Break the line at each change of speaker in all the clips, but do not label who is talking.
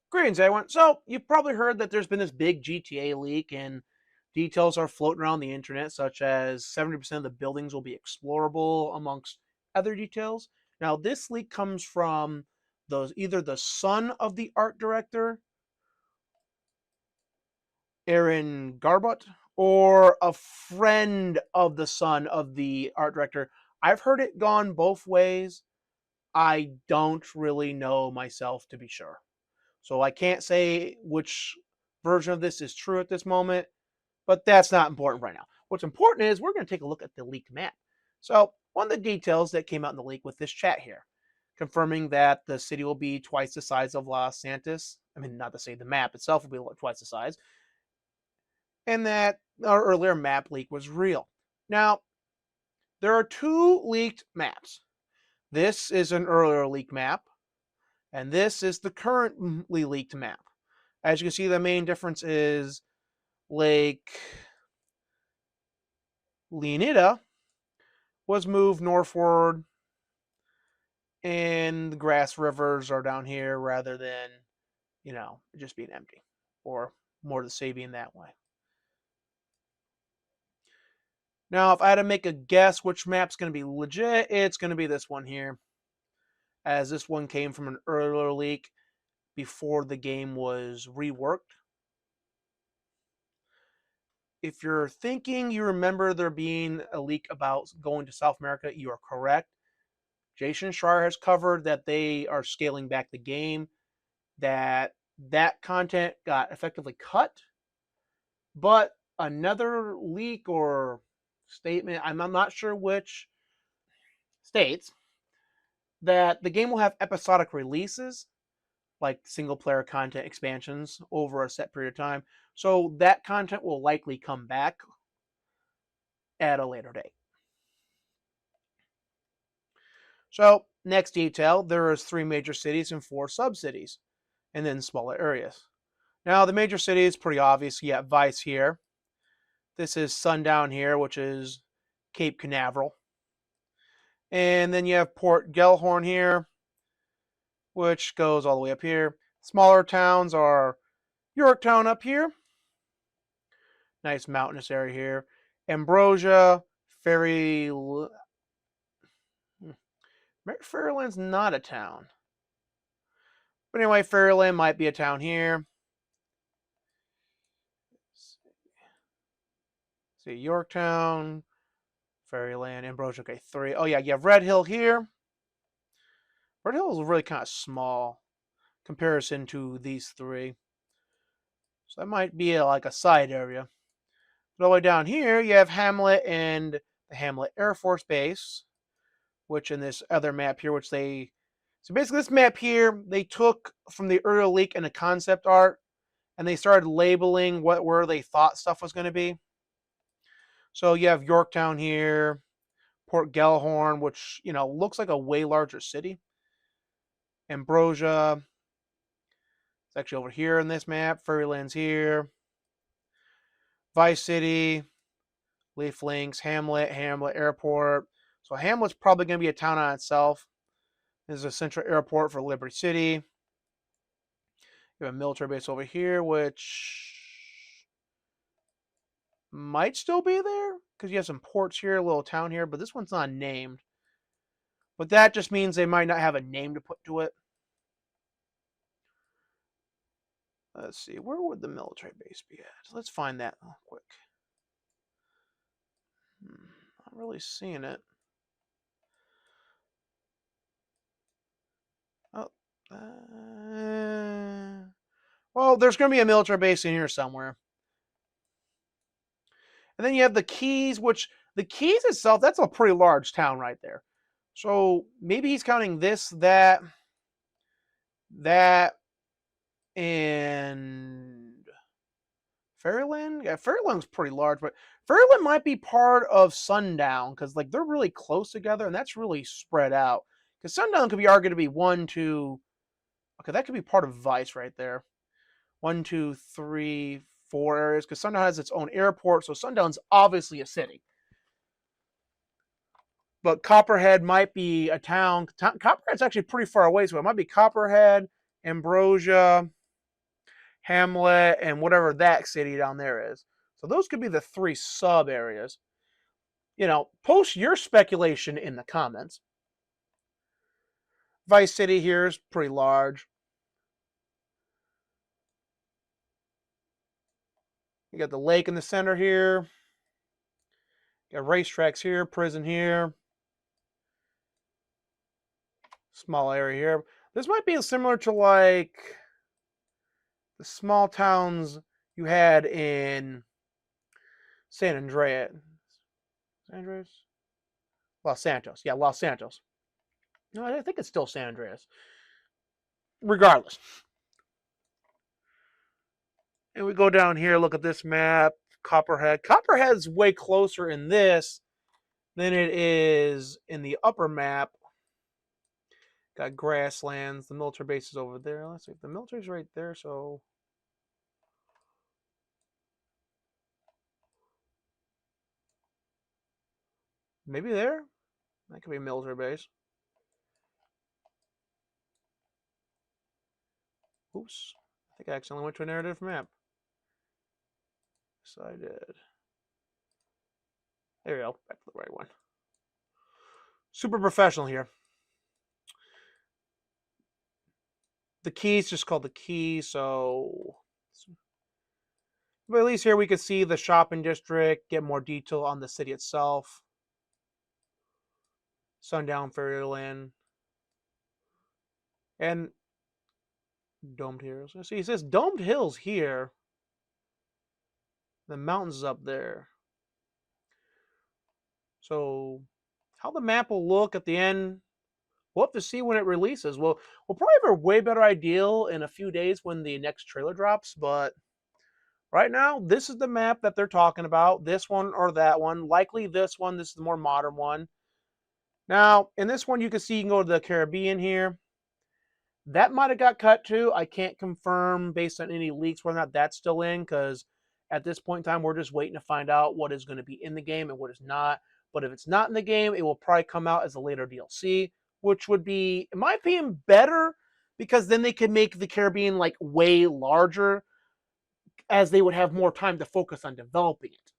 Greetings, everyone. So, you've probably heard that there's been this big GTA leak, and details are floating around the internet, such as 70% of the buildings will be explorable, amongst other details. Now, this leak comes from either the son of the art director, Aaron Garbut, or a friend of the son of the art director. I've heard it gone both ways. I don't really know myself to be sure. So I can't say which version of this is true at this moment, but that's not important right now. What's important is we're going to take a look at the leaked map. So one of the details that came out in the leak with this chat here, confirming that the city will be twice the size of Los Santos. I mean, not to say the map itself will be twice the size, and that our earlier map leak was real. Now, there are two leaked maps. This is an earlier leaked map, and this is the currently leaked map. As you can see, the main difference is Lake Leonida was moved northward, and the grass rivers are down here rather than, just being empty, or more to say being that way. Now, if I had to make a guess which map's going to be legit, it's going to be this one here, as this one came from an earlier leak before the game was reworked. If you're thinking you remember there being a leak about going to South America, you are correct. Jason Schreier has covered that they are scaling back the game, that content got effectively cut, but another leak or statement, I'm not sure which, states that the game will have episodic releases, like single player content expansions over a set period of time. So that content will likely come back at a later date. So next detail, there is 3 major cities and 4 sub-cities, and then smaller areas. Now the major cities, pretty obvious. You have Vice here. This is Sundown here, which is Cape Canaveral. And then you have Port Gellhorn here, which goes all the way up here. Smaller towns are Yorktown up here. Nice mountainous area here. Ambrosia, Fairyland's not a town. But anyway, Fairyland might be a town here. See, Yorktown, Fairyland, Ambrosia. Okay, 3. Oh, yeah, you have Red Hill here. Red Hill is really kind of small comparison to these 3. So that might be like a side area. But all the way down here, you have Hamlet and the Hamlet Air Force Base, which in this other map here, so basically this map here, they took from the earlier leak and the concept art, and they started labeling where they thought stuff was going to be. So you have Yorktown here, Port Gellhorn, which, looks like a way larger city. Ambrosia, it's actually over here in this map. Fairyland's here. Vice City, Leaf Links, Hamlet Airport. So Hamlet's probably going to be a town on itself. This is a central airport for Liberty City. You have a military base over here, which might still be there, because you have some ports here, a little town here, but this one's not named. But that just means they might not have a name to put to it. Let's see, where would the military base be at? Let's find that real quick. Not really seeing it. Oh, well, there's going to be a military base in here somewhere. And then you have the Keys, which the Keys itself, that's a pretty large town right there. So maybe he's counting this, that, and Fairyland. Yeah, Fairyland's pretty large, but Fairyland might be part of Sundown, because they're really close together, and that's really spread out. Because Sundown could be argued to be 1, 2. Okay, that could be part of Vice right there. 1, 2, 3, 4 areas, because Sundown has its own airport, so Sundown's obviously a city. But Copperhead might be a town. Copperhead's actually pretty far away, so it might be Copperhead, Ambrosia, Hamlet, and whatever that city down there is. So those could be the 3 sub areas. Post your speculation in the comments. Vice City here is pretty large. You got the lake in the center here. You got racetracks here, prison here. Small area here. This might be similar to like the small towns you had in San Andreas. San Andreas? Los Santos. Yeah, Los Santos. No, I think it's still San Andreas. Regardless. And we go down here, look at this map. Copperhead. Copperhead's way closer in this than it is in the upper map. Got grasslands. The military base is over there. Let's see. The military's right there, so... maybe there? That could be a military base. Oops. I think I accidentally went to a narrative map. So I did. There we go. Back to the right one. Super professional here. The key's just called the key, so... but at least here we can see the shopping district, get more detail on the city itself. Sundown Fairyland. And Domed Hills. See, it says Domed Hills here. The mountains up there. So, how the map will look at the end, we'll have to see when it releases. We'll probably have a way better idea in a few days when the next trailer drops, but right now, this is the map that they're talking about. This one or that one. Likely this one. This is the more modern one. Now, in this one, you can see you can go to the Caribbean here. That might have got cut too. I can't confirm based on any leaks whether or not that's still in, because at this point in time, we're just waiting to find out what is going to be in the game and what is not. But if it's not in the game, it will probably come out as a later DLC, which would be, in my opinion, better, because then they could make the Caribbean like way larger, as they would have more time to focus on developing it.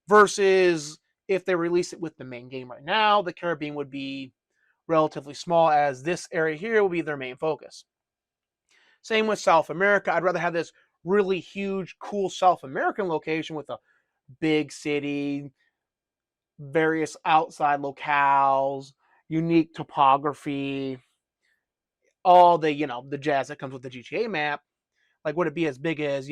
Versus if they release it with the main game right now, the Caribbean would be relatively small, as this area here will be their main focus. Same with South America. I'd rather have this really huge, cool South American location with a big city, various outside locales, unique topography, all the, the jazz that comes with the GTA map. Like, would it be as big as,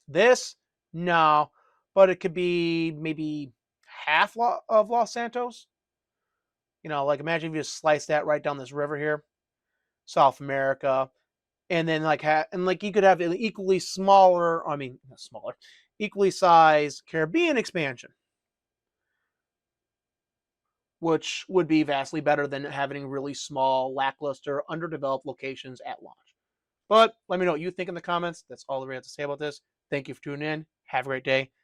this? No. But it could be maybe half of Los Santos. Like, imagine if you just slice that right down this river here. South America. And then, you could have an equally smaller, equally sized Caribbean expansion, which would be vastly better than having really small, lackluster, underdeveloped locations at launch. But let me know what you think in the comments. That's all I have to say about this. Thank you for tuning in. Have a great day.